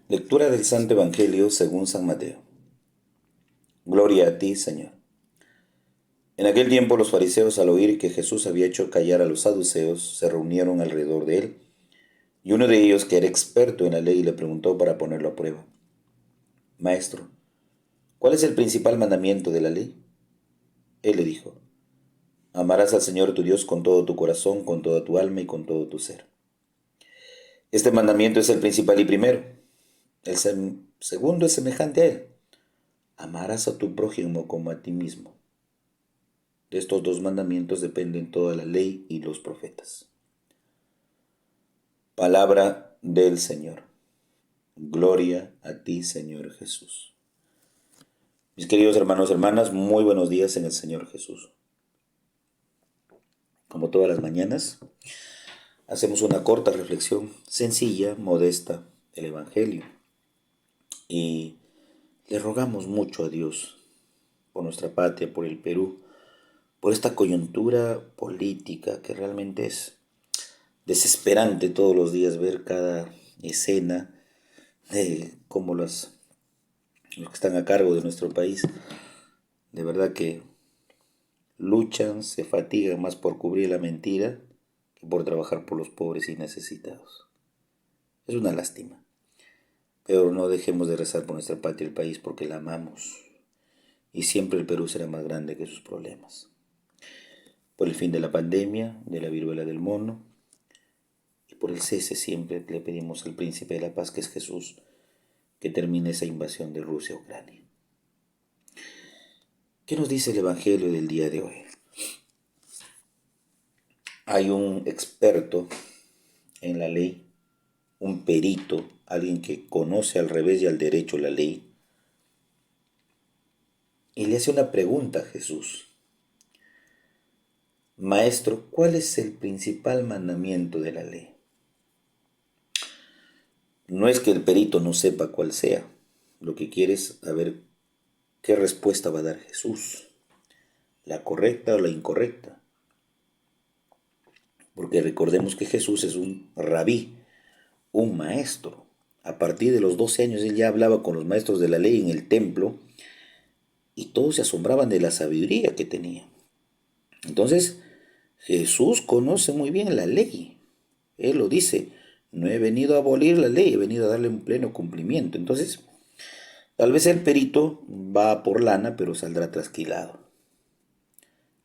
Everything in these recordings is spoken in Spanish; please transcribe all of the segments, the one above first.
Lectura del Santo Evangelio según San Mateo. Gloria a ti, Señor. En aquel tiempo los fariseos, al oír que Jesús había hecho callar a los saduceos, se reunieron alrededor de él, y uno de ellos, que era experto en la ley, le preguntó para ponerlo a prueba: Maestro, ¿cuál es el principal mandamiento de la ley? Él le dijo: Amarás al Señor tu Dios con todo tu corazón, con toda tu alma y con todo tu ser. Este mandamiento es el principal y primero. El segundo es semejante a él: amarás a tu prójimo como a ti mismo. De estos dos mandamientos dependen toda la ley y los profetas. Palabra del Señor. Gloria a ti, Señor Jesús. Mis queridos hermanos y hermanas, muy buenos días en el Señor Jesús. Como todas las mañanas, hacemos una corta reflexión sencilla, modesta, del Evangelio. Y le rogamos mucho a Dios por nuestra patria, por el Perú, por esta coyuntura política que realmente es desesperante todos los días ver cada escena de cómo los que están a cargo de nuestro país, de verdad que luchan, se fatigan más por cubrir la mentira que por trabajar por los pobres y necesitados. Es una lástima, pero no dejemos de rezar por nuestra patria y el país porque la amamos, y siempre el Perú será más grande que sus problemas. Por el fin de la pandemia, de la viruela del mono, y por el cese siempre le pedimos al príncipe de la paz, que es Jesús, que termine esa invasión de Rusia a Ucrania. ¿Qué nos dice el Evangelio del día de hoy? Hay un experto en la ley, un perito, alguien que conoce al revés y al derecho la ley, y le hace una pregunta a Jesús. Maestro, ¿cuál es el principal mandamiento de la ley? No es que el perito no sepa cuál sea, lo que quiere es saber qué respuesta va a dar Jesús, la correcta o la incorrecta. Porque recordemos que Jesús es un rabí, un maestro. A partir de los 12 años él ya hablaba con los maestros de la ley en el templo y todos se asombraban de la sabiduría que tenía. Entonces, Jesús conoce muy bien la ley. Él lo dice: no he venido a abolir la ley, he venido a darle un pleno cumplimiento. Entonces, tal vez el perito va por lana, pero saldrá trasquilado.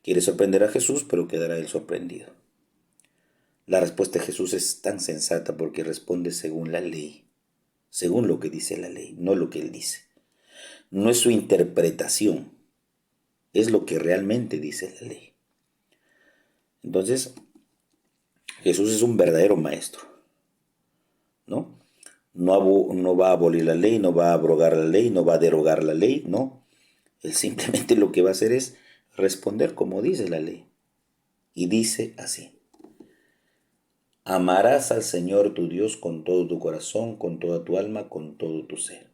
Quiere sorprender a Jesús, pero quedará él sorprendido. La respuesta de Jesús es tan sensata porque responde según la ley, según lo que dice la ley, no lo que él dice. No es su interpretación, es lo que realmente dice la ley. Entonces, Jesús es un verdadero maestro, ¿no? No va a abolir la ley, no va a abrogar la ley, no va a derogar la ley, no. Él simplemente lo que va a hacer es responder como dice la ley. Y dice así: amarás al Señor tu Dios con todo tu corazón, con toda tu alma, con todo tu ser.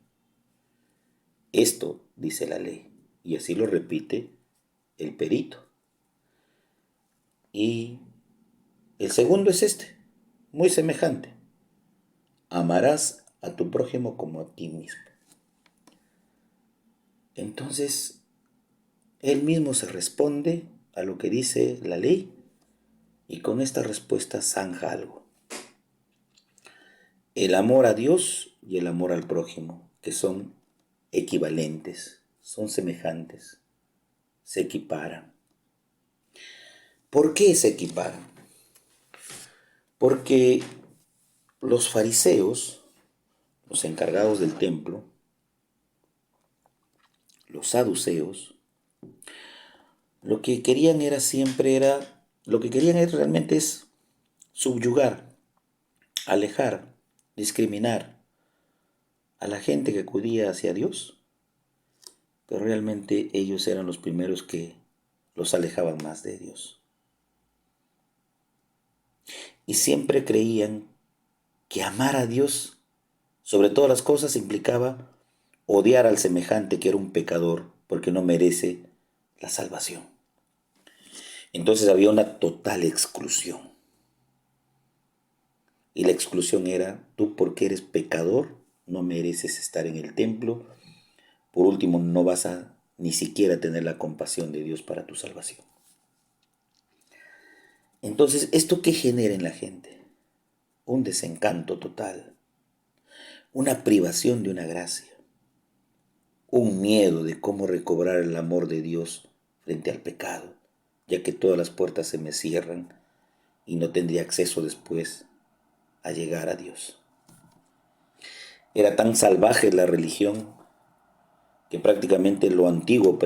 Esto dice la ley, y así lo repite el perito. Y el segundo es este, muy semejante: amarás a tu prójimo como a ti mismo. Entonces, él mismo se responde a lo que dice la ley y con esta respuesta zanja algo: el amor a Dios y el amor al prójimo, que son equivalentes, son semejantes, se equiparan. ¿Por qué se equiparan? Porque los fariseos, los encargados del templo, los saduceos, lo que querían era realmente es subyugar, alejar, discriminar a la gente que acudía hacia Dios, pero realmente ellos eran los primeros que los alejaban más de Dios. Y siempre creían que amar a Dios sobre todas las cosas implicaba odiar al semejante, que era un pecador porque no merece la salvación. Entonces había una total exclusión. Y la exclusión era: tú porque eres pecador no mereces estar en el templo. Por último, no vas a ni siquiera tener la compasión de Dios para tu salvación. Entonces, ¿esto qué genera en la gente? Un desencanto total, una privación de una gracia, un miedo de cómo recobrar el amor de Dios frente al pecado, ya que todas las puertas se me cierran y no tendría acceso después a llegar a Dios. Era tan salvaje la religión que prácticamente lo antiguo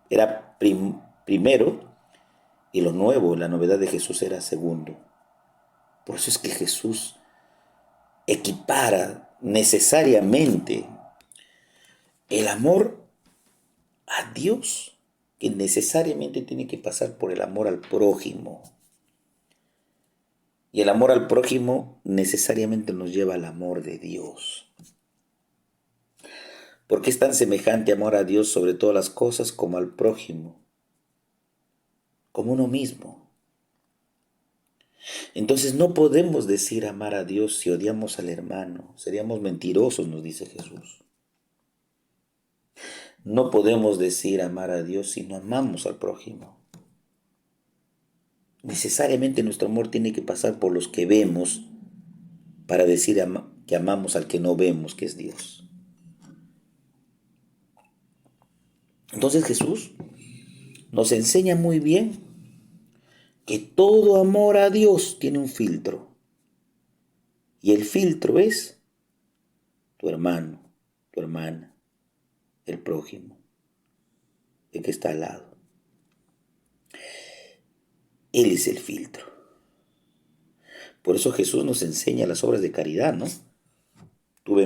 era primero y lo nuevo, la novedad de Jesús era segundo. Por eso es que Jesús equipara necesariamente el amor a Dios, que necesariamente tiene que pasar por el amor al prójimo. Y el amor al prójimo necesariamente nos lleva al amor de Dios. Porque es tan semejante amor a Dios sobre todas las cosas como al prójimo, como uno mismo. Entonces no podemos decir amar a Dios si odiamos al hermano. Seríamos mentirosos, nos dice Jesús. No podemos decir amar a Dios si no amamos al prójimo. Necesariamente nuestro amor tiene que pasar por los que vemos para decir que amamos al que no vemos, que es Dios. Entonces Jesús nos enseña muy bien que todo amor a Dios tiene un filtro. Y el filtro es tu hermano, tu hermana, el prójimo, el que está al lado. Él es el filtro. Por eso Jesús nos enseña las obras de caridad, ¿no? Tuve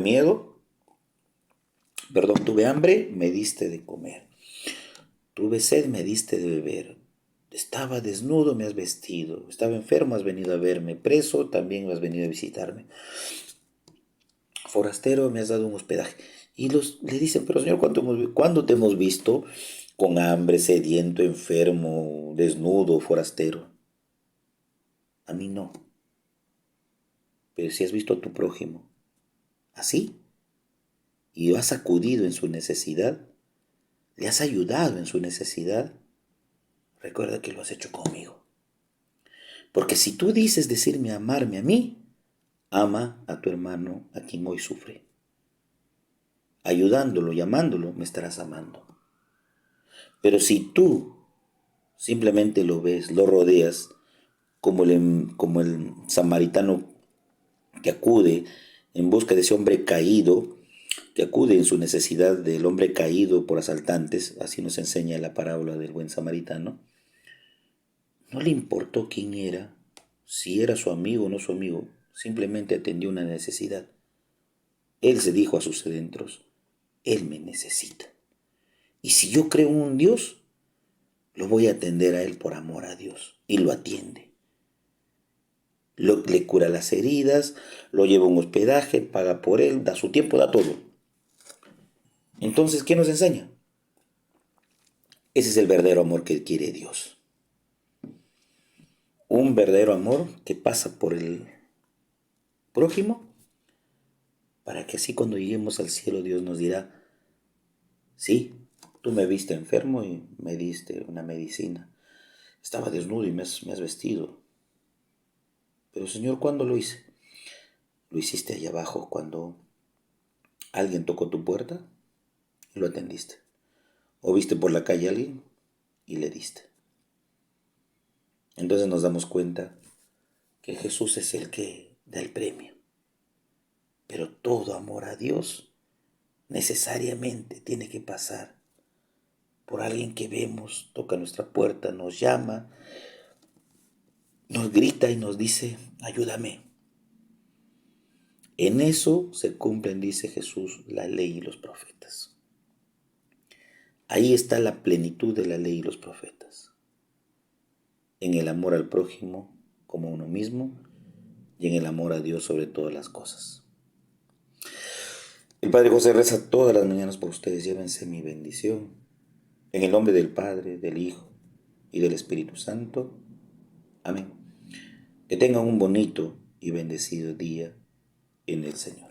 hambre, me diste de comer. Tuve sed, me diste de beber. Estaba desnudo, me has vestido. Estaba enfermo, has venido a verme. Preso, también has venido a visitarme. Forastero, me has dado un hospedaje. Y le dicen, pero Señor, ¿cuándo te hemos visto con hambre, sediento, enfermo, desnudo, forastero? A mí no. Pero si has visto a tu prójimo así, y lo has acudido en su necesidad, le has ayudado en su necesidad, recuerda que lo has hecho conmigo. Porque si tú dices decirme amarme a mí, ama a tu hermano a quien hoy sufre. Ayudándolo y amándolo, me estarás amando. Pero si tú simplemente lo ves, lo rodeas, como el samaritano que acude en busca de ese hombre caído, que acude en su necesidad del hombre caído por asaltantes, así nos enseña la parábola del buen samaritano, no le importó quién era, si era su amigo o no su amigo, simplemente atendió una necesidad. Él se dijo a sus adentros, Él me necesita. Y si yo creo en un Dios, lo voy a atender a Él por amor a Dios. Y lo atiende. Le cura las heridas, lo lleva a un hospedaje, paga por Él, da su tiempo, da todo. Entonces, ¿qué nos enseña? Ese es el verdadero amor que quiere Dios. Un verdadero amor que pasa por el prójimo, para que así cuando lleguemos al cielo Dios nos dirá, sí, tú me viste enfermo y me diste una medicina. Estaba desnudo y me has vestido. Pero Señor, ¿cuándo lo hice? Lo hiciste allá abajo cuando alguien tocó tu puerta y lo atendiste. O viste por la calle a alguien y le diste. Entonces nos damos cuenta que Jesús es el que da el premio. Pero todo amor a Dios necesariamente tiene que pasar por alguien que vemos, toca nuestra puerta, nos llama, nos grita y nos dice, ayúdame. En eso se cumplen, dice Jesús, la ley y los profetas. Ahí está la plenitud de la ley y los profetas. En el amor al prójimo como a uno mismo y en el amor a Dios sobre todas las cosas. El Padre José reza todas las mañanas por ustedes. Llévense mi bendición. En el nombre del Padre, del Hijo y del Espíritu Santo. Amén. Que tengan un bonito y bendecido día en el Señor.